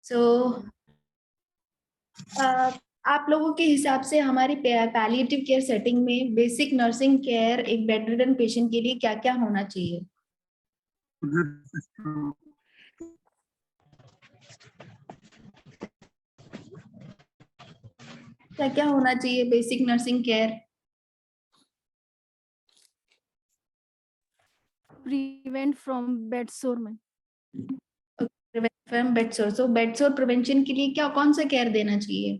सो आप लोगों के हिसाब से हमारी पैलिएटिव केयर सेटिंग में बेसिक नर्सिंग केयर एक बेडरिडन पेशेंट के लिए क्या क्या होना चाहिए? क्या क्या होना चाहिए basic nursing care? Prevent from bed सोर में। फ्रॉम बेड सोर। सो बेड सोर प्रिवेंशन के लिए क्या कौन सा केयर देना चाहिए?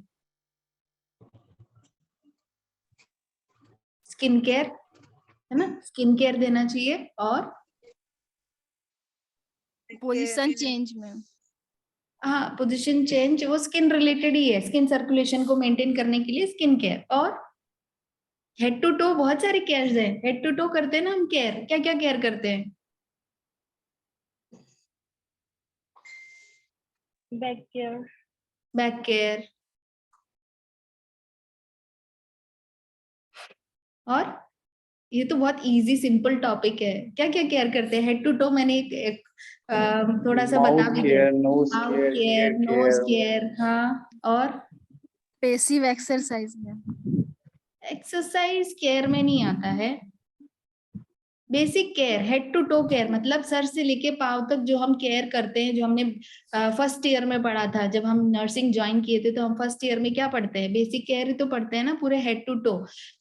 स्किन केयर, है ना, स्किन केयर देना चाहिए। और पोजीशन चेंज में। हाँ, पोजीशन चेंज वो स्किन रिलेटेड ही है, स्किन सर्कुलेशन को मेंटेन करने के लिए स्किन केयर। और हेड टू टो बहुत सारे केयर्स हैं। हेड टू टो करते हैं ना हम केयर, क्या क्या केयर करते हैं? Back care. Back care. और ये तो बहुत इजी सिंपल टॉपिक है। क्या क्या केयर करते हैं हेड टू टो? मैंने थोड़ा सा बता भी दिया। माउथ केयर, नोज केयर, हाँ। और पेसिव एक्सरसाइज में। एक्सरसाइज केयर में नहीं आता है। Basic care, head to toe care मतलब सर से लेके पांव तक जो हम केयर करते हैं, जो हमने फर्स्ट ईयर में पढ़ा था। जब हम नर्सिंग ज्वाइन किए थे तो हम फर्स्ट ईयर में क्या पढ़ते हैं? बेसिक केयर ही तो पढ़ते हैं ना, पूरे हेड टू टो,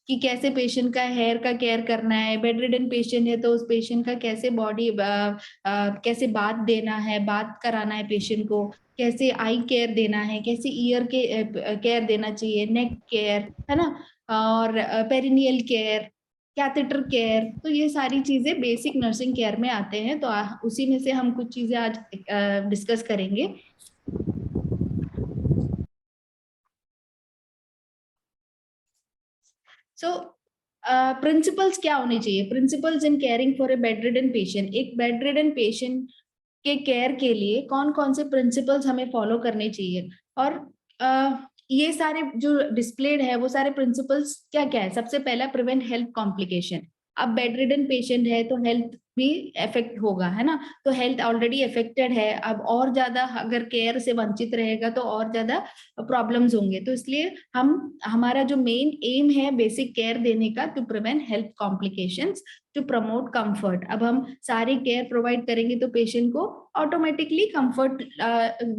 कि कैसे पेशेंट का हेयर का केयर करना है। बेड रिडन पेशेंट है तो उस पेशेंट का कैसे बॉडी कैसे बात देना है, बात कराना है पेशेंट को, कैसे आई केयर देना है, कैसे ईयर के केयर देना चाहिए, नेक केयर, है ना, और पेरिनियल केयर, कैथेटर केयर। तो ये सारी चीजें बेसिक नर्सिंग केयर में आते हैं। तो उसी में से हम कुछ चीजें आज डिस्कस करेंगे। सो प्रिंसिपल्स क्या होने चाहिए? Principles in caring for a bed ridden patient. एक बेड रिडन पेशेंट के केयर के लिए कौन कौन से प्रिंसिपल्स हमें फॉलो करने चाहिए? और ये सारे जो डिस्प्लेड है वो सारे प्रिंसिपल्स क्या क्या है? सबसे पहला, प्रिवेंट हेल्थ कॉम्प्लिकेशन। अब बेड रिडन पेशेंट है तो हेल्थ भी इफेक्ट होगा, है ना। तो हेल्थ ऑलरेडी इफेक्टेड है, अब और ज्यादा अगर केयर से वंचित रहेगा तो और ज्यादा प्रॉब्लम्स होंगे। तो इसलिए हमारा जो मेन एम है बेसिक केयर देने का, to prevent health complications, to promote comfort. अब हम सारी केयर प्रोवाइड करेंगे तो पेशेंट को ऑटोमेटिकली कंफर्ट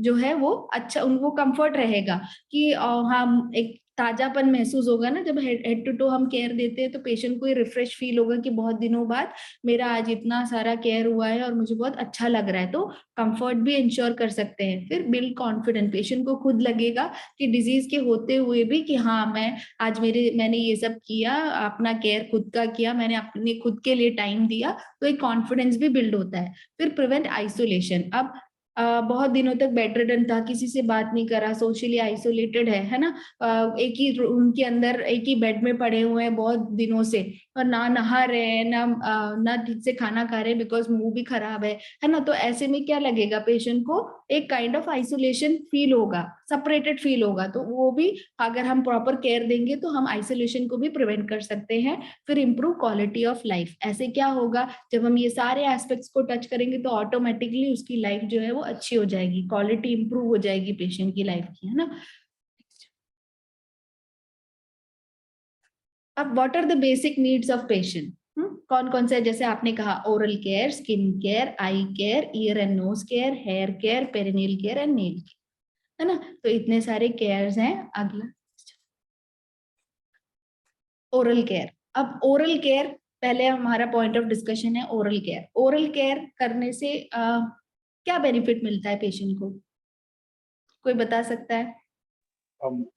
जो है वो अच्छा, उनको कंफर्ट रहेगा कि हम एक ताजापन महसूस होगा ना। जब हेड टू टो हम केयर देते हैं तो पेशेंट को ये रिफ्रेश फील होगा कि बहुत दिनों बाद मेरा आज इतना सारा केयर हुआ है और मुझे बहुत अच्छा लग रहा है। तो कंफर्ट भी इंश्योर कर सकते हैं। फिर बिल्ड कॉन्फिडेंस, पेशेंट को खुद लगेगा कि डिजीज के होते हुए भी कि हाँ, मैं आज मैंने ये सब किया, अपना केयर खुद का किया, मैंने अपने खुद के लिए टाइम दिया, तो एक कॉन्फिडेंस भी बिल्ड होता है। फिर प्रिवेंट आइसोलेशन। अब बहुत दिनों तक बेड रिडन था, किसी से बात नहीं करा, सोशली आइसोलेटेड है ना। एक ही रूम के अंदर एक ही बेड में पड़े हुए हैं बहुत दिनों से, और ना नहा रहे हैं, ना ठीक से खाना खा रहे हैं बिकॉज मुंह भी खराब है ना। तो ऐसे में क्या लगेगा पेशेंट को? एक काइंड ऑफ आइसोलेशन फील होगा, सेपरेटेड फील होगा। तो वो भी अगर हम प्रॉपर केयर देंगे तो हम आइसोलेशन को भी प्रिवेंट कर सकते हैं। फिर इंप्रूव क्वालिटी ऑफ लाइफ। ऐसे क्या होगा, जब हम ये सारे एस्पेक्ट्स को टच करेंगे तो ऑटोमेटिकली उसकी लाइफ जो है वो अच्छी हो जाएगी, क्वालिटी इंप्रूव हो जाएगी पेशेंट की लाइफ की, है ना। अब what are the basic needs of patient? कौन कौन से? जैसे आपने कहा oral care, skin care, eye care, ear and nose care, hair care, perineal care and nail care, है ना। तो इतने सारे केयर्स हैं। अगला, ओरल केयर। अब ओरल केयर, पहले हमारा पॉइंट ऑफ डिस्कशन है ओरल केयर। ओरल केयर करने से क्या बेनिफिट मिलता है पेशेंट को? कोई बता सकता है?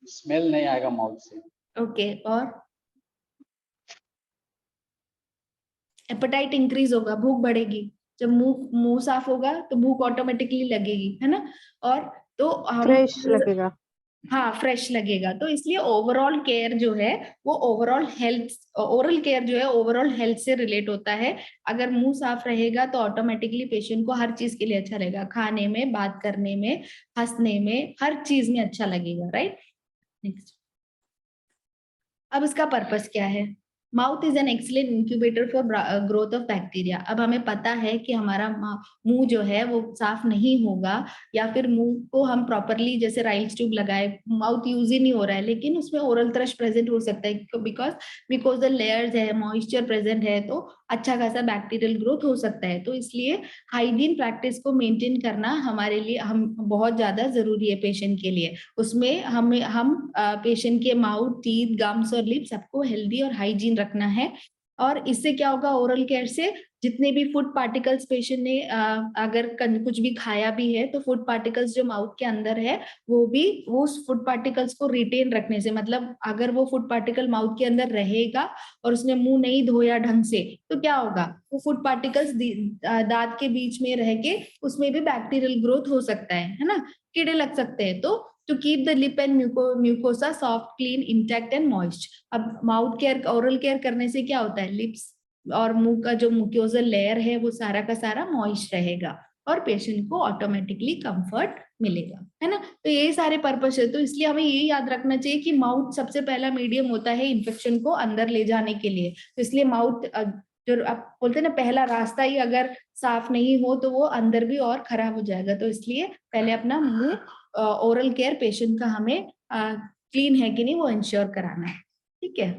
स्मेल नहीं आएगा माउथ से। ओके। और एपेटाइट इंक्रीज होगा, भूख बढ़ेगी। जब मुंह मुंह साफ होगा तो भूख ऑटोमेटिकली लगेगी, है ना। और तो हम फ्रेश लगेगा। हाँ, फ्रेश लगेगा। तो इसलिए ओवरऑल केयर जो है वो ओवरऑल हेल्थ, ओरल केयर जो है ओवरऑल हेल्थ से रिलेट होता है। अगर मुंह साफ रहेगा तो ऑटोमेटिकली पेशेंट को हर चीज के लिए अच्छा लगेगा, खाने में, बात करने में, हंसने में, हर चीज में अच्छा लगेगा, राइट। नेक्स्ट। अब इसका पर्पस क्या है? Mouth is an excellent incubator for growth of bacteria. अब हमें पता है कि हमारा मुंह जो है वो साफ नहीं होगा, या फिर मुंह को हम प्रॉपरली जैसे राइल्स ट्यूब लगाए, माउथ यूज ही नहीं हो रहा है, लेकिन उसमें ओरल थ्रश प्रेजेंट हो सकता है बिकॉज म्यूकोजल लेयर्स है, मॉइस्चर प्रेजेंट है, तो अच्छा खासा बैक्टीरियल ग्रोथ हो सकता है। तो इसलिए हाइजीन प्रैक्टिस को मेंटेन करना हमारे लिए हम बहुत ज्यादा जरूरी है पेशेंट के लिए। उसमें हम पेशेंट के माउथ, टीथ, गम्स और लिप्स सबको हेल्दी और हाइजीन रखना है। और इससे क्या होगा, ओरल केयर से जितने भी फूड पार्टिकल्स पेशेंट ने अगर कुछ भी खाया भी है, तो फूड पार्टिकल्स जो माउथ के अंदर है वो भी वो उस फूड पार्टिकल्स को रिटेन रखने से, मतलब अगर वो फूड पार्टिकल माउथ के अंदर रहेगा और उसने मुंह नहीं धोया ढंग से, तो क्या होगा, वो फूड पार्टिकल्स दांत के बीच में रह के उसमें भी बैक्टीरियल ग्रोथ हो सकता है ना, कीड़े लग सकते हैं। तो to keep the lip and mucosa soft, clean, intact and moist. अब माउथ केयर, ओरल केयर करने से क्या होता है, लिप्स और मुंह का जो म्यूकोजल लेयर है वो सारा का सारा मॉइस्ट रहेगा और पेशेंट को ऑटोमेटिकली कंफर्ट मिलेगा, है ना। तो ये सारे पर्पस है। तो इसलिए हमें ये याद रखना चाहिए कि माउथ सबसे पहला मीडियम होता है इन्फेक्शन को अंदर ले जाने के लिए। तो इसलिए माउथ जो आप बोलते हैं ना, पहला रास्ता ही अगर साफ नहीं हो तो वो अंदर भी और खराब हो जाएगा। तो इसलिए पहले अपना मुंह, ओरल केयर पेशेंट का हमें क्लीन है कि नहीं वो इंश्योर कराना है, ठीक है।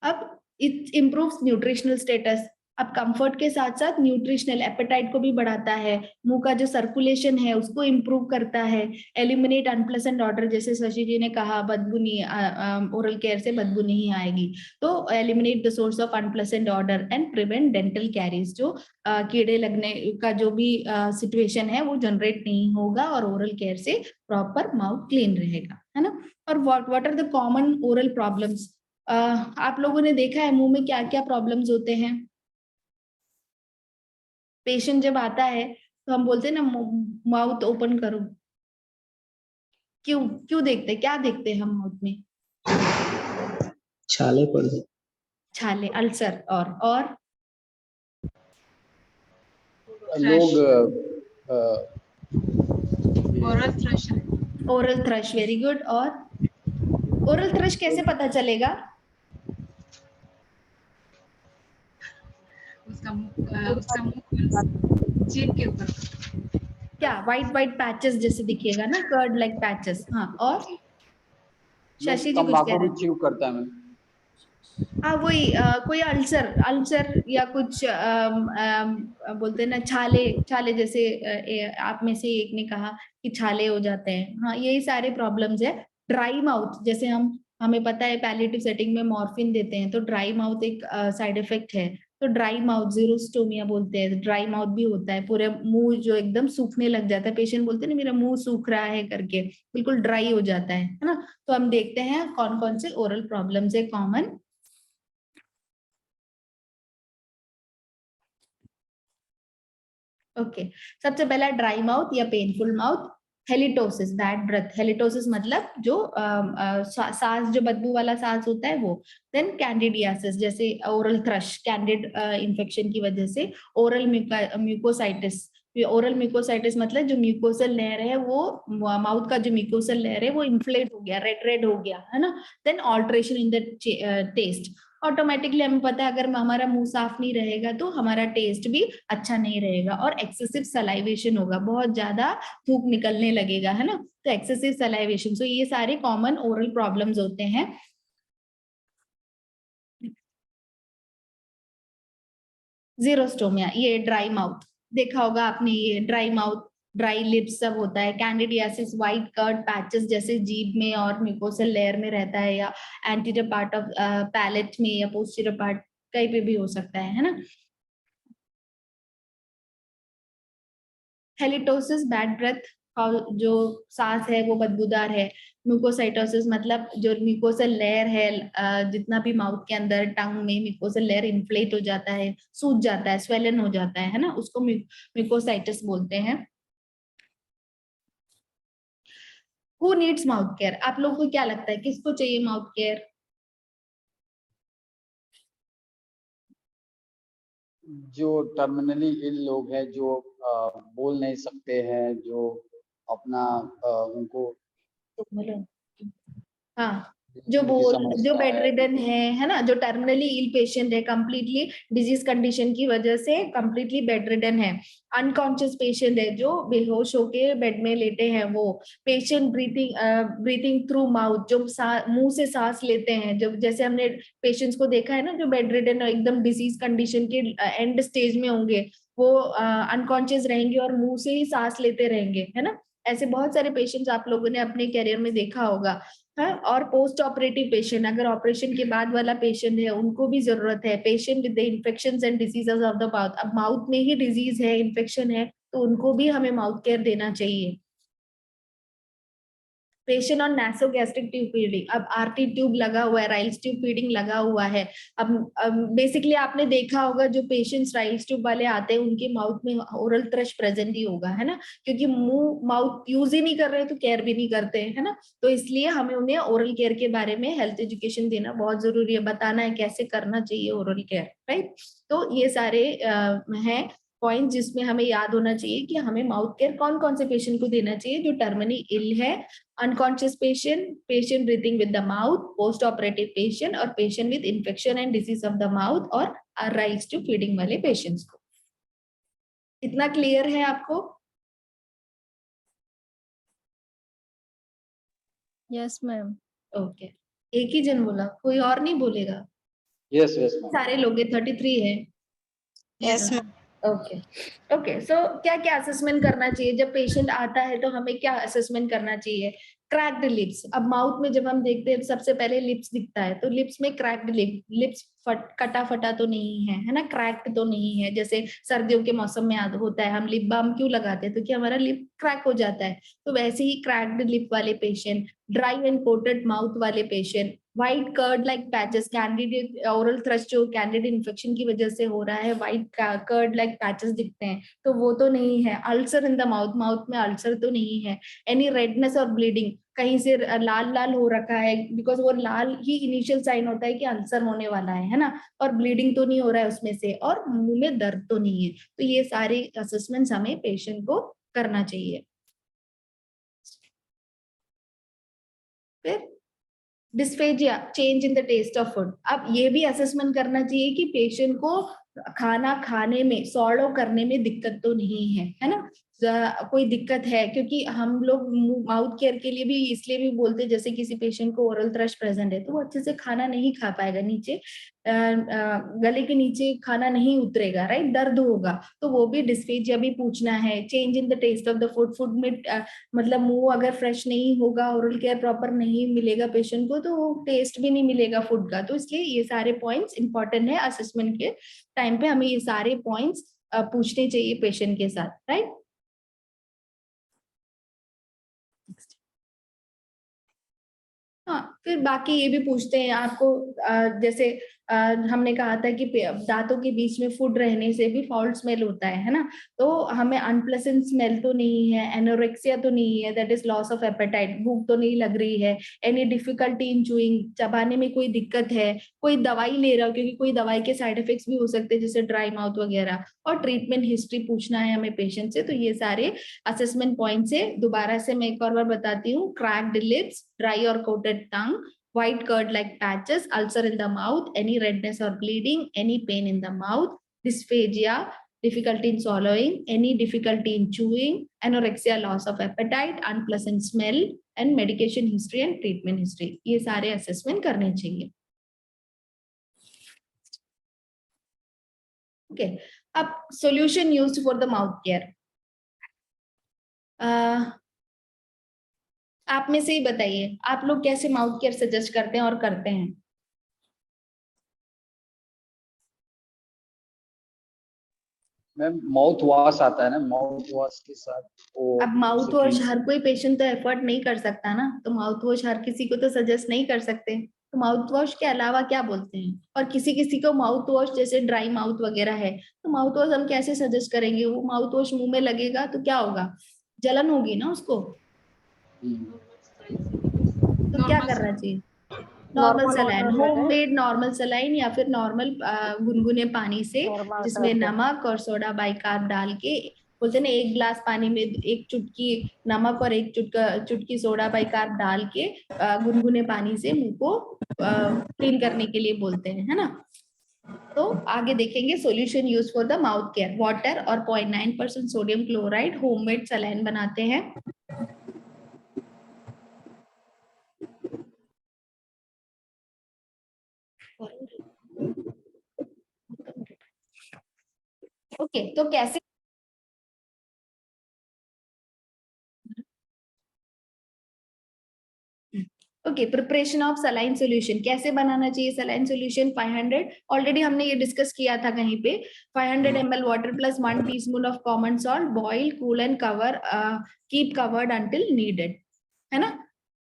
अब इट इम्प्रूव्स न्यूट्रिशनल स्टेटस। अब कंफर्ट के साथ साथ न्यूट्रिशनल एपेटाइट को भी बढ़ाता है, मुंह का जो सर्कुलेशन है उसको इम्प्रूव करता है, एलिमिनेट अनप्लेजेंट ऑडर, जैसे शशि जी ने कहा बदबू नहीं, ओरल केयर से बदबू नहीं आएगी, तो eliminate the source of unpleasant order and prevent dental caries, जो कीड़े लगने का जो भी सिचुएशन है वो जनरेट नहीं होगा और ओरल केयर से प्रॉपर माउथ क्लीन रहेगा, है ना। और what are the common oral problems, आप लोगों ने देखा है मुंह में क्या क्या प्रॉब्लम्स होते हैं। पेशेंट जब आता है तो हम बोलते हैं ना माउथ ओपन करो, क्यों क्यों देखते हैं, क्या देखते हैं हम माउथ में, छाले पड़ गए। छाले, अल्सर, और लोग ओरल थ्रश है। Oral thrush, very good. और ओरल थ्रश कैसे पता चलेगा, उसका मुंह जीभ के ऊपर क्या व्हाइट व्हाइट पैचेस जैसे दिखेगा ना, कर्ड लाइक पैचेस। हाँ, और शशि जी कुछ कह तंबाकू रहे भी हैं। च्यू करता है मैम। हाँ वही, कोई अल्सर अल्सर या कुछ बोलते हैं ना छाले, छाले जैसे आप में से एक ने कहा कि छाले हो जाते हैं। हाँ, यही सारे प्रॉब्लम्स है। ड्राई माउथ, जैसे हमें पता है पैलिएटिव सेटिंग में मॉर्फिन देते हैं, तो ड्राई माउथ एक साइड इफेक्ट है। तो ड्राई माउथ जीरोस्टोमिया बोलते हैं, ड्राई माउथ भी होता है, पूरे मुंह जो एकदम सूखने लग जाता है, पेशेंट बोलते हैं ना मेरा मुंह सूख रहा है करके, बिल्कुल ड्राई हो जाता है ना। तो हम देखते हैं कौन कौन से ओरल प्रॉब्लम्स है कॉमन। ओके, सबसे पहला ड्राई माउथ या painful mouth. Halitosis, bad breath, halitosis मतलब जो सांस, जो बदबू वाला सांस होता है वो। देन कैंडिडियासिस, जैसे ओरल थ्रश, कैंडिड इंफेक्शन की वजह से। ओरल म्यूकोसाइटिस, ओरल म्यूकोसाइटिस मतलब जो म्यूकोसल लेयर है वो, माउथ का जो म्यूकोसल लेयर है वो इन्फ्लेट हो गया, रेड रेड हो गया, है ना। Then alteration in the taste, automatically हमें पता है अगर हमारा मुंह साफ नहीं रहेगा तो हमारा टेस्ट भी अच्छा नहीं रहेगा। और एक्सेसिव सलाइवेशन होगा, बहुत ज्यादा थूक निकलने लगेगा, है ना। तो एक्सेसिव सलाइवेशन, सो ये सारे कॉमन ओरल प्रॉब्लम्स होते हैं। जीरोस्टोमिया, ये ड्राई माउथ देखा होगा आपने, ये ड्राई माउथ, ड्राई लिप्स सब होता है। कैंडिडियासिस, व्हाइट कर्ड पैचेस जैसे जीभ में और म्यूकोसल लेयर में रहता है, या एंटीरियर पार्ट ऑफ पैलेट में या पोस्टीरियर पार्ट कहीं पे भी हो सकता है ना। हेलिटोसिस, बैड ब्रेथ, जो सांस है वो बदबूदार है। म्यूकोसाइटोसिस मतलब जो म्यूकोसल लेयर है, जितना भी माउथ के अंदर टंग में म्यूकोसल लेयर इन्फ्लेट हो जाता है, सूज जाता है, स्वेलन हो जाता है ना, उसको म्यूकोसाइटिस बोलते हैं। हु नीड्स माउथ केयर, आप लोगों को क्या लगता है किसको चाहिए माउथ केयर? जो टर्मिनली इल लोग हैं, जो बोल नहीं सकते हैं, जो अपना उनको हाँ, जो बेड रिडन है ना, जो टर्मिनली इल पेशेंट है, कंप्लीटली डिजीज कंडीशन की वजह से कंप्लीटली बेड रिडन है, अनकॉन्शियस पेशेंट है जो बेहोश होके बेड में लेटे हैं, वो पेशेंट ब्रीथिंग थ्रू माउथ, जो मुंह से सांस लेते हैं, जब जैसे हमने पेशेंट्स को देखा है ना जो बेड रिडन एकदम डिजीज कंडीशन के एंड स्टेज में होंगे, वो अनकॉन्शियस रहेंगे और मुंह से ही सांस लेते रहेंगे, है ना। ऐसे बहुत सारे पेशेंट्स आप लोगों ने अपने करियर में देखा होगा। हाँ, और पोस्ट ऑपरेटिव पेशेंट, अगर ऑपरेशन के बाद वाला पेशेंट है उनको भी जरूरत है, patient with the infections and diseases of the mouth, अब माउथ में ही डिजीज है, इन्फेक्शन है, तो उनको भी हमें माउथ केयर देना चाहिए। Patient on nasogastric tube feeding, अब आरटी ट्यूब लगा हुआ है, राइल्स ट्यूब फीडिंग लगा हुआ है। अब बेसिकली आपने देखा होगा जो पेशेंट्स राइल्स ट्यूब वाले आते हैं उनके माउथ में ओरल थ्रश प्रेजेंट ही होगा, है ना, क्योंकि मुंह माउथ यूज ही नहीं कर रहे तो केयर भी नहीं करते, है ना। तो इसलिए हमें उन्हें ओरल केयर के बारे में हेल्थ एजुकेशन देना बहुत जरूरी है, बताना है कैसे करना चाहिए ओरल केयर, राइट। तो ये सारे हैं पॉइंट जिसमें हमें याद होना चाहिए कि हमें माउथ केयर कौन कौन से पेशेंट को देना चाहिए, जो टर्मिनली इल है, unconscious patient, patient breathing with the mouth, post operative patient, और patient with infection and disease of the mouth, और राइज टू फीडिंग वाले पेशेंट्स को। इतना क्लियर है आपको? Yes ma'am. ओके, एक ही जन बोला, कोई और नहीं बोलेगा? Yes yes ma'am. सारे लोग 33 है। Yes ma'am. ओके ओके, सो क्या क्या असेसमेंट करना चाहिए जब पेशेंट आता है, तो हमें क्या असेसमेंट करना चाहिए? क्रैक्ड लिप्स, अब माउथ में जब हम देखते हैं सबसे पहले लिप्स दिखता है, तो लिप्स में क्रैक्ड लिप्स कटा फटा तो नहीं है ना, क्रैक्ड तो नहीं है, जैसे सर्दियों के मौसम में होता है, हम लिप बाम क्यों लगाते हैं, तो क्या हमारा लिप क्रैक हो जाता है, तो वैसे ही क्रैक्ड लिप वाले patient, dry and coated mouth वाले patient, white curd like patches, candidate oral thrush जो कैंडिडेट इन्फेक्शन की वजह से हो रहा है, व्हाइट कर्ड लाइक पैचेस दिखते हैं, तो वो तो नहीं है। Ulcer in the mouth, mouth में अल्सर तो नहीं है। एनी रेडनेस और ब्लीडिंग, कहीं से लाल लाल हो रखा है, बिकॉज वो लाल ही इनिशियल साइन होता है कि अल्सर होने वाला है ना, और ब्लीडिंग तो नहीं हो रहा है उसमें से, और मुंह में दर्द तो नहीं है, तो ये सारे असेसमेंट्स हमें पेशेंट को करना चाहिए। फिर dysphagia, change in the taste of food, अब ये भी असेसमेंट करना चाहिए कि पेशेंट को खाना खाने में, सॉलो करने में दिक्कत तो नहीं है ना, कोई दिक्कत है, क्योंकि हम लोग माउथ केयर के लिए भी इसलिए भी बोलते हैं, जैसे किसी पेशेंट को ओरल थ्रश प्रेजेंट है तो वो अच्छे से खाना नहीं खा पाएगा, नीचे गले के नीचे खाना नहीं उतरेगा, राइट, दर्द होगा, तो वो भी डिस्फेजिया भी पूछना है। Change in the taste of the food, food में मतलब मुंह अगर फ्रेश नहीं होगा, ओरल केयर प्रॉपर नहीं मिलेगा पेशेंट को, तो टेस्ट भी नहीं मिलेगा फूड का, तो इसलिए ये सारे पॉइंट्स इंपॉर्टेंट है, असेसमेंट के टाइम पे हमें ये सारे पॉइंट्स पूछने चाहिए पेशेंट के साथ, राइट। हाँ, फिर बाकी ये भी पूछते हैं आपको, जैसे हमने कहा था कि दांतों के बीच में फूड रहने से भी फाउल स्मेल होता है ना, तो हमें अनप्लेजेंट स्मेल तो नहीं है, एनोरेक्सिया तो नहीं है, that is loss of appetite, भूख तो नहीं लग रही है, एनी डिफिकल्टी इन चूइंग, चबाने में कोई दिक्कत है, कोई दवाई ले रहा हो, क्योंकि कोई दवाई के साइड इफेक्ट्स भी हो सकते हैं जैसे ड्राई माउथ वगैरह, और ट्रीटमेंट हिस्ट्री पूछना है हमें पेशेंट से, तो ये सारे असेसमेंट पॉइंट से दोबारा से मैं एक और बार बताती हूँ। क्रैक्ड लिप्स, ड्राई और coated tongue, white curd like patches, ulcer in the mouth, any redness or bleeding, any pain in the mouth, dysphagia, difficulty in swallowing, any difficulty in chewing, anorexia, loss of appetite, unpleasant smell, and medication history and treatment history, ये सारे assessment करने चाहिए। Okay, अब solution used for the mouth care, आप में से ही बताइए, आप लोग कैसे माउथ केयर सजेस्ट करते हैं और करते हैं? मैम माउथ वॉश आता है ना, माउथ वॉश के साथ वो, अब माउथ वॉश हर कोई पेशेंट तो एफर्ट नहीं कर सकता ना, तो माउथ वॉश हर किसी को तो सजेस्ट नहीं कर सकते, तो माउथ वॉश के अलावा क्या बोलते हैं? और किसी किसी को माउथ वॉश जैसे ड्राई माउथ वगैरह है, तो माउथ वॉश हम कैसे सजेस्ट करेंगे? वो माउथ वॉश मुंह में लगेगा तो क्या होगा, जलन होगी ना उसको, तो क्या करना चाहिए? Normal saline, homemade normal saline, या फिर नॉर्मल गुनगुने पानी से जिसमें नमक और सोडा बाइकार्ब डाल के बोलते हैं ना, एक गिलास पानी में एक चुटकी नमक और एक चुटकी सोडा बाइकार्ब डाल के गुनगुने पानी से मुंह को क्लीन करने के लिए बोलते हैं, है ना। तो आगे देखेंगे solution use for the mouth care, water और 0.9% सोडियम क्लोराइड होममेड सलाइन बनाते हैं। ओके, तो कैसे okay, preparation of saline solution, कैसे बनाना चाहिए सलाइन सॉल्यूशन। 500 ऑलरेडी हमने ये डिस्कस किया था कहीं पे। 500 ml water plus 1 teaspoon of common salt, boil, cool and cover, keep covered until needed, है ना।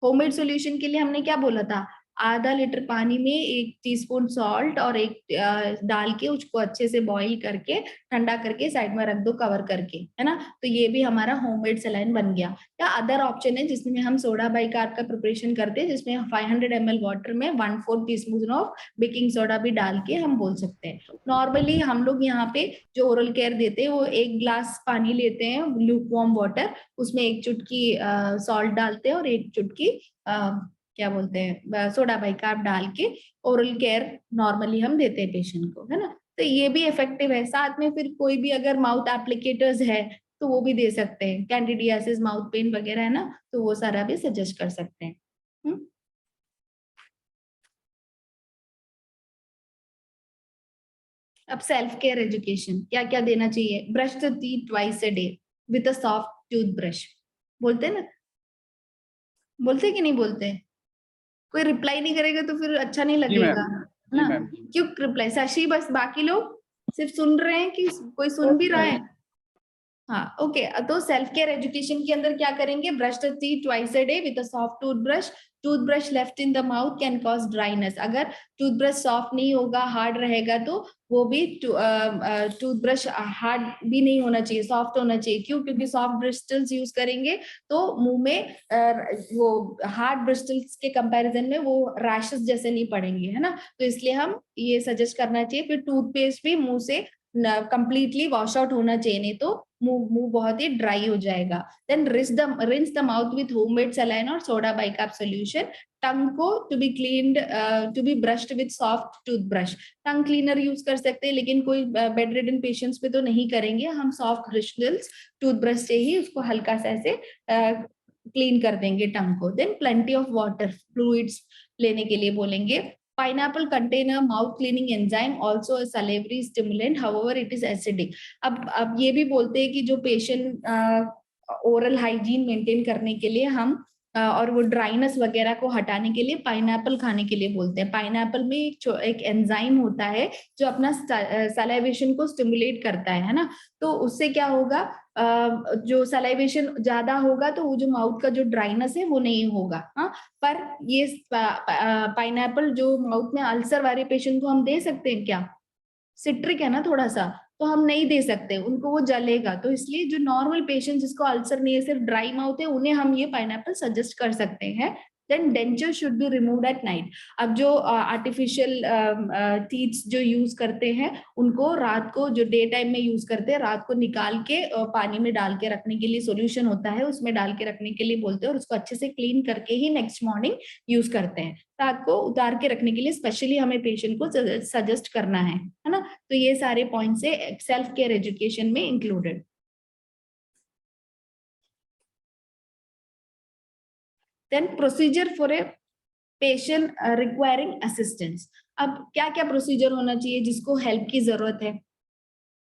होममेड सॉल्यूशन के लिए हमने क्या बोला था, आधा लीटर पानी में 1 टीस्पून सॉल्ट और एक डाल के उसको अच्छे से बॉईल करके ठंडा करके साइड में रख दो कवर करके, है ना। तो ये भी हमारा होममेड सलाइन बन गया। या अदर ऑप्शन है जिसमें हम सोडा बाइकार्ब का प्रिपरेशन करते हैं, जिसमें 500 ml वाटर में 1/4 टीस्पून ऑफ बेकिंग सोडा भी डाल के हम बोल सकते हैं। नॉर्मली हम लोग यहाँ पे जो ओरल केयर देते हैं वो 1 गिलास पानी लेते हैं लूक वार्म वाटर, उसमें 1 चुटकी सॉल्ट डालते हैं और 1 चुटकी क्या बोलते हैं सोडा बाइकार्ब डाल के ओरल केयर नॉर्मली हम देते हैं पेशेंट को, है ना। तो ये भी इफेक्टिव है। साथ में फिर कोई भी अगर माउथ एप्लीकेटर्स है तो वो भी दे सकते हैं, कैंडिडियासिस, माउथ पेन वगैरह है ना, तो वो सारा भी सजेस्ट कर सकते हैं। अब सेल्फ केयर एजुकेशन, क्या क्या देना चाहिए। Brush the teeth twice a day with a soft toothbrush, बोलते हैं ना, बोलते कि नहीं बोलते। कोई रिप्लाई नहीं करेगा तो फिर अच्छा नहीं लगेगा, है ना। क्यों रिप्लाई, शशि बस, बाकी लोग सिर्फ सुन रहे हैं कि कोई सुन भी रहा है। हाँ ओके, तो सेल्फ केयर एजुकेशन के अंदर क्या करेंगे, brush the teeth twice a day with a soft toothbrush, toothbrush left in the mouth can cause dryness. अगर टूथब्रश सॉफ्ट नहीं होगा, हार्ड रहेगा, तो वो भी टूथब्रश हार्ड भी नहीं होना चाहिए, सॉफ्ट होना चाहिए। क्यों, क्योंकि सॉफ्ट ब्रिस्टल्स यूज करेंगे तो मुंह में वो हार्ड ब्रिस्टल्स के कंपैरिजन में वो रैशेस जैसे नहीं पड़ेंगे, है ना। तो इसलिए हम ये सजेस्ट करना चाहिए। फिर टूथपेस्ट भी मुंह से कंप्लीटली वॉश आउट होना चाहिए, नहीं तो मुंह बहुत ही ड्राई हो जाएगा। Then rinse the mouth with homemade saline और सोडा बाइकार्ब सॉल्यूशन। टंग को to be cleaned, to be brushed with soft toothbrush. Tongue cleaner use कर सकते हैं, लेकिन कोई बेड रिडन पेशेंट्स पे तो नहीं करेंगे हम, सॉफ्ट ब्रिस्टल्स टूथब्रश से ही उसको हल्का सा ऐसे क्लीन कर देंगे टंग को। Then plenty of water fluids लेने के लिए बोलेंगे। Pineapple contain a mouth cleaning enzyme, also a salivary stimulant, however it is acidic. अब ये भी बोलते हैं कि जो पेशेंट ओरल हाइजीन मेंटेन करने के लिए हम और वो ड्राइनेस वगैरह को हटाने के लिए पाइनएप्पल खाने के लिए बोलते हैं। पाइनएप्पल में एक एंजाइम होता है जो अपना सलाइवेशन को स्टिमुलेट करता है ना। तो उससे क्या होगा, जो सलाइवेशन ज्यादा होगा तो वो जो माउथ का जो ड्राइनेस है वो नहीं होगा। हाँ, पर ये पाइनएप्पल जो माउथ में अल्सर वाले पेशेंट को हम दे सकते हैं क्या, सिट्रिक है ना थोड़ा सा, तो हम नहीं दे सकते, उनको वो जलेगा। तो इसलिए जो नॉर्मल पेशेंट जिसको अल्सर नहीं है, सिर्फ ड्राई माउथ है, उन्हें हम ये पाइनएप्पल सजेस्ट कर सकते हैं। Then denture should be removed at night. अब जो आर्टिफिशियल टीथ्स जो यूज करते हैं उनको रात को, जो डे टाइम में यूज करते हैं, रात को निकाल के पानी में डाल के रखने के लिए, सॉल्यूशन होता है उसमें डाल के रखने के लिए बोलते हैं, और उसको अच्छे से क्लीन करके ही नेक्स्ट मॉर्निंग यूज करते हैं। रात को उतार के रखने के लिए स्पेशली हमें पेशेंट को सजेस्ट करना है ना। तो ये सारे पॉइंट्स से सेल्फ केयर एजुकेशन में included. Then procedure for a patient requiring assistance. अब क्या क्या प्रोसीजर होना चाहिए जिसको हेल्प की जरूरत है।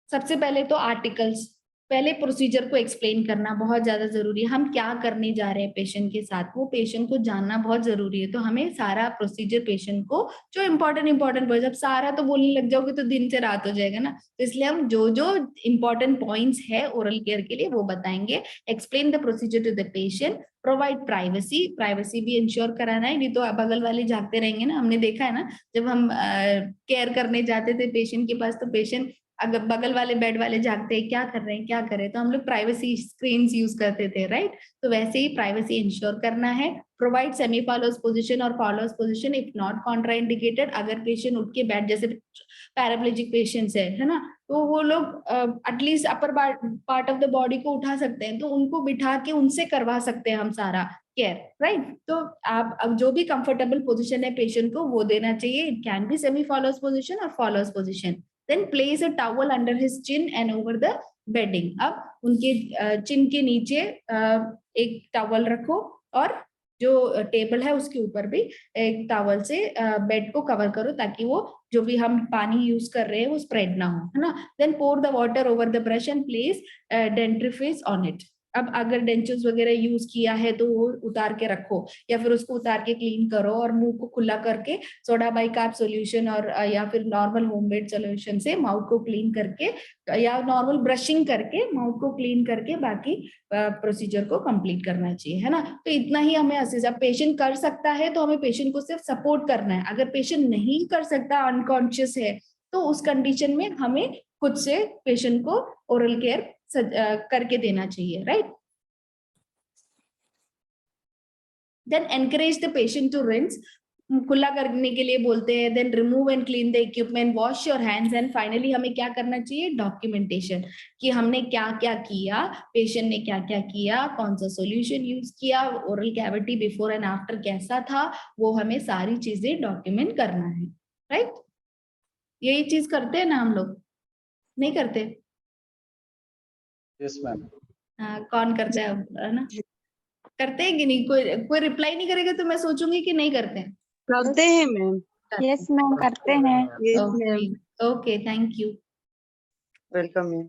सबसे पहले तो आर्टिकल्स, पहले प्रोसीजर को एक्सप्लेन करना बहुत ज्यादा जरूरी है। हम क्या करने जा रहे हैं पेशेंट के साथ, वो पेशेंट को जानना बहुत जरूरी है। तो हमें सारा प्रोसीजर पेशेंट को जो इम्पोर्टेंट जब सारा तो बोलने लग जाओगे तो दिन से रात हो जाएगा ना। तो इसलिए हम जो जो इम्पोर्टेंट पॉइंट्स है ओरल केयर के लिए वो बताएंगे। Explain the procedure to the patient, provide privacy, privacy भी इंश्योर कराना है, नहीं तो बगल वाले जागते रहेंगे ना। हमने देखा है ना, जब हम केयर करने जाते थे पेशेंट के पास, तो पेशेंट अगर बगल वाले बेड वाले जागते हैं, क्या कर रहे हैं क्या कर रहे हैं, तो हम लोग प्राइवेसी स्क्रीन्स यूज करते थे, राइट। तो वैसे ही प्राइवेसी इंश्योर करना है। प्रोवाइड सेमी फॉलोस पोजीशन और follows position if not contraindicated. अगर पेशेंट उठ के बैठ, जैसे पैराप्लेजिक पेशेंट्स है ना, तो वो लोग at least upper part of the body को उठा सकते हैं, तो उनको बिठा के उनसे करवा सकते हैं हम सारा केयर, राइट। तो आप अब जो भी कंफर्टेबल पोजीशन है पेशेंट को वो देना चाहिए। It can be semi Fowler's position और Fowler's position. Then place a towel under his chin and over the bedding. अब उनके चिन के नीचे एक टॉवल रखो और जो टेबल है उसके ऊपर भी एक टॉवल से बेड को कवर करो, ताकि वो जो भी हम पानी यूज कर रहे हैं वो स्प्रेड ना हो, है ना। Then pour the water over the brush and place dentifrice on it. अब अगर डेंचर्स वगैरह यूज किया है तो वो उतार के रखो, या फिर उसको उतार के क्लीन करो और मुंह को खुला करके सोडा बाइकार्ब सॉल्यूशन और या फिर नॉर्मल होममेड सॉल्यूशन से माउथ को क्लीन करके या नॉर्मल ब्रशिंग करके माउथ को क्लीन करके बाकी प्रोसीजर को कंप्लीट करना चाहिए, है ना। तो इतना ही हमें असिस्ट। अब पेशेंट कर सकता है तो हमें पेशेंट को सिर्फ सपोर्ट करना है। अगर पेशेंट नहीं कर सकता, अनकॉन्शियस है, तो उस कंडीशन में हमें खुद से पेशेंट को ओरल केयर करके देना चाहिए, right. Then encourage the patient to rinse, खुला करने के लिए बोलते हैं। Then remove and clean the equipment, wash your hands. And finally हमें क्या करना चाहिए, डॉक्यूमेंटेशन, कि हमने क्या क्या किया, पेशेंट ने क्या क्या किया, कौन सा सॉल्यूशन यूज किया, oral cavity before and after कैसा था, वो हमें सारी चीजें डॉक्यूमेंट करना है, राइट। यही चीज करते हैं ना हम लोग, नहीं करते? Yes ma'am. कौन करता है ना, करते हैं कि नहीं? कोई रिप्लाई नहीं करेगा तो मैं सोचूंगी कि नहीं करते हैं। करते हैं मैम। यस मैम, करते हैं। Yes ma'am. Okay, thank you. Welcome ma'am.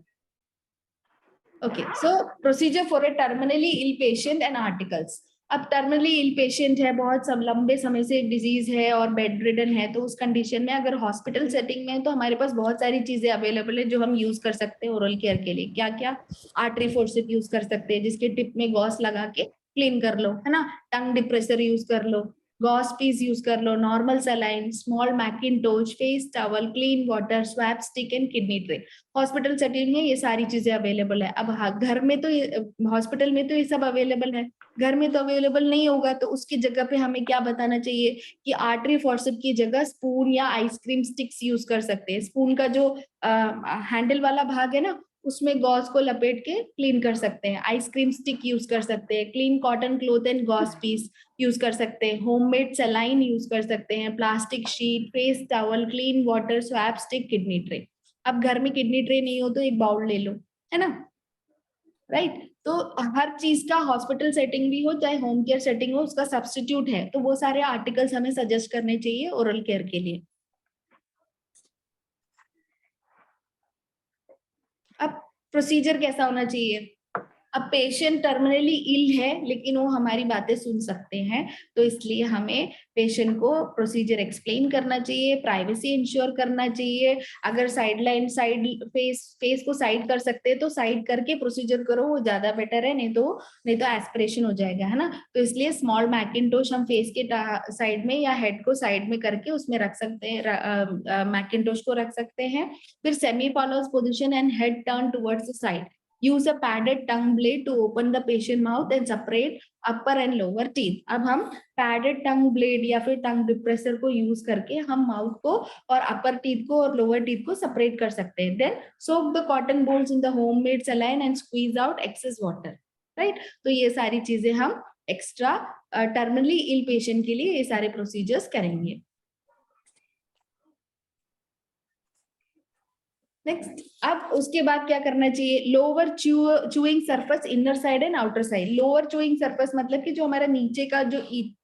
Okay, so procedure for a terminally ill patient and articles. अब टर्मिनली इल पेशेंट है, बहुत लंबे समय से डिजीज है और बेड रिडन है, तो उस कंडीशन में अगर हॉस्पिटल सेटिंग में है तो हमारे पास बहुत सारी चीजें अवेलेबल है जो हम यूज कर सकते हैं ओरल केयर के लिए। क्या क्या? आर्टरी फोर्सेप यूज कर सकते हैं, जिसके टिप में गॉस लगा के क्लीन कर लो, है ना। टंग डिप्रेसर यूज कर लो, गॉस पीस यूज कर लो, normal saline, small mackintosh, face towel, clean water, swab stick and kidney tray. Hospital setting में ये सारी चीजें अवेलेबल है। अब हाँ, घर में तो हॉस्पिटल में तो ये सब अवेलेबल है, घर में तो अवेलेबल नहीं होगा, तो उसकी जगह पे हमें क्या बताना चाहिए कि आर्टरी फोर्सेप की जगह स्पून या आइसक्रीम स्टिक्स यूज कर सकते हैं। स्पून का जो हैंडल वाला भाग है ना, उसमें गॉस को लपेट के क्लीन कर सकते हैं। आइसक्रीम स्टिक यूज कर सकते हैं, clean cotton cloth and gauze piece use कर सकते हैं, होममेड सलाइन यूज कर सकते हैं, plastic sheet, face towel, clean water, swab stick, kidney tray. अब घर में किडनी ट्रे नहीं हो तो एक बाउल ले लो, है ना, राइट। तो हर चीज का हॉस्पिटल सेटिंग भी हो चाहे होम केयर सेटिंग हो, उसका सब्स्टिट्यूट है, तो वो सारे आर्टिकल्स हमें सजेस्ट करने चाहिए ओरल केयर के लिए। अब प्रोसीजर कैसा होना चाहिए? अब पेशेंट टर्मिनली इल है लेकिन वो हमारी बातें सुन सकते हैं, तो इसलिए हमें पेशेंट को प्रोसीजर एक्सप्लेन करना चाहिए, प्राइवेसी इंश्योर करना चाहिए। अगर साइड फेस को साइड कर सकते हैं तो साइड करके प्रोसीजर करो, वो ज्यादा बेटर है, नहीं तो एस्पिरेशन हो जाएगा, है ना। तो इसलिए स्मॉल मैकिनटोश हम फेस के साइड में या हेड को साइड में करके उसमें रख सकते हैं, मैकिनटोश को रख सकते हैं। फिर semi followers position and head turn towards the side. Use a padded tongue blade to open the patient mouth and separate upper and lower teeth. अब हम padded tongue blade या फिर tongue depressor को use करके हम mouth को और upper teeth को और lower teeth को separate कर सकते हैं। Then soak the cotton balls in the homemade saline and squeeze out excess water. Right? तो ये सारी चीजें हम extra terminally ill patient के लिए ये सारे procedures करेंगे। नेक्स्ट, अब उसके बाद क्या करना चाहिए? Lower chewing surface, inner side and outer side. Lower chewing surface मतलब कि जो हमारा नीचे का जो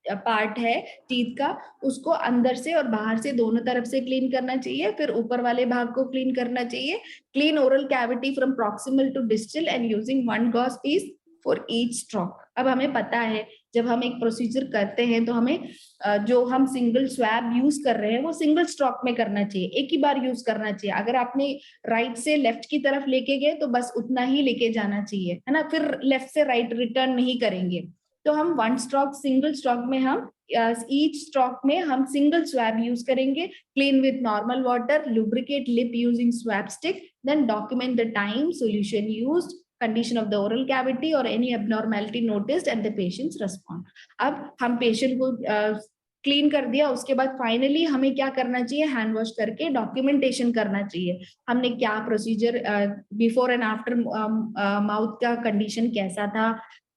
पार्ट है टीथ का, उसको अंदर से और बाहर से दोनों तरफ से क्लीन करना चाहिए। फिर ऊपर वाले भाग को क्लीन करना चाहिए। Clean oral cavity from proximal to distal and using 1 gauze piece for each stroke. अब हमें पता है जब हम एक प्रोसीजर करते हैं तो हमें जो हम सिंगल स्वैब यूज कर रहे हैं वो सिंगल स्ट्रोक में करना चाहिए, एक ही बार यूज करना चाहिए। अगर आपने राइट से लेफ्ट की तरफ लेके गए तो बस उतना ही लेके जाना चाहिए, है ना, फिर लेफ्ट से राइट रिटर्न नहीं करेंगे। तो हम 1 स्ट्रोक, सिंगल स्ट्रोक में हम ईच स्ट्रोक में हम सिंगल स्वैब यूज करेंगे। Clean with normal water, lubricate lip using swab stick, then document the time, solution used, condition of the oral cavity or any abnormality noticed and the patient's response. अब हम patient को clean कर दिया, उसके बाद finally हमें क्या करना चाहिए, हैंड वॉश करके डॉक्यूमेंटेशन करना चाहिए, हमने क्या procedure, before and after mouth का कंडीशन कैसा था,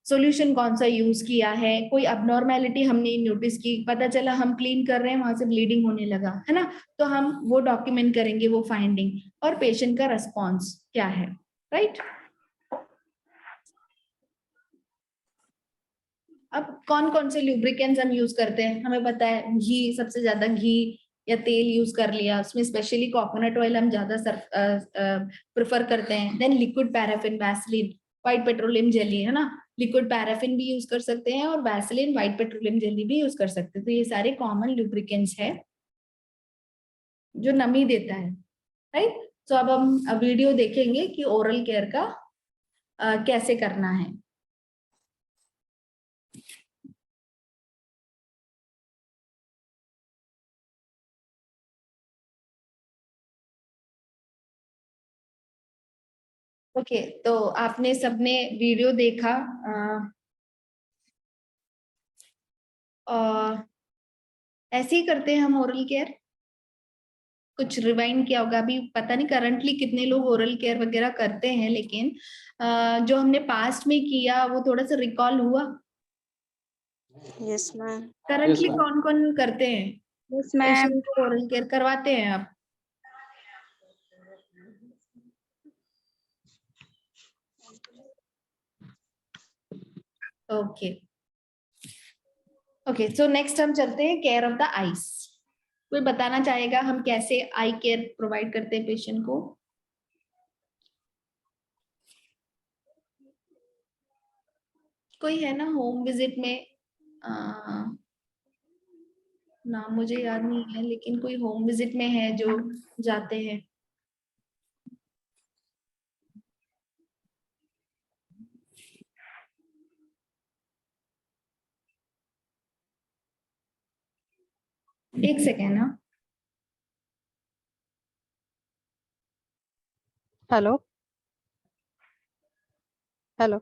सॉल्यूशन कौन सा यूज किया है, कोई अबनॉर्मेलिटी हमने नोटिस की, पता चला हम क्लीन कर रहे हैं वहां से ब्लीडिंग होने लगा है ना, तो हम वो डॉक्यूमेंट करेंगे वो फाइंडिंग, और पेशेंट का रेस्पॉन्स क्या है, राइट। अब कौन कौन से ल्यूब्रिकेंट्स हम यूज करते हैं, हमें पता है घी, सबसे ज्यादा घी या तेल यूज कर लिया, उसमें स्पेशली कोकोनट ऑयल हम ज्यादा प्रेफर करते हैं, then liquid paraffin, Vaseline, white petroleum jelly, है ना, लिक्विड पैराफिन भी यूज कर सकते हैं और वैसलीन, व्हाइट पेट्रोलियम जेली भी यूज कर सकते हैं, तो ये सारे कॉमन ल्यूब्रिकेंट्स है जो नमी देता है, राइट। तो अब हम वीडियो देखेंगे कि ओरल केयर का कैसे करना है। ओके, तो आपने सबने वीडियो देखा, ऐसे ही करते हैं हम ओरल केयर, कुछ रिवाइंड किया होगा, अभी पता नहीं करंटली कितने लोग ओरल केयर वगैरह करते हैं, लेकिन जो हमने पास्ट में किया वो थोड़ा सा रिकॉल हुआ। Yes ma'am. Currently ma'am. कौन कौन करते हैं, यस मैम। पेशेंट को ओरल केयर करवाते हैं आप? ओके ओके, सो नेक्स्ट हम चलते हैं केयर ऑफ द आईज। कोई बताना चाहेगा हम कैसे आई केयर प्रोवाइड करते हैं पेशेंट को? कोई है ना होम विजिट में, नाम मुझे याद नहीं है, लेकिन कोई होम विजिट में है जो जाते हैं? एक सेकेंड ना। Hello hello.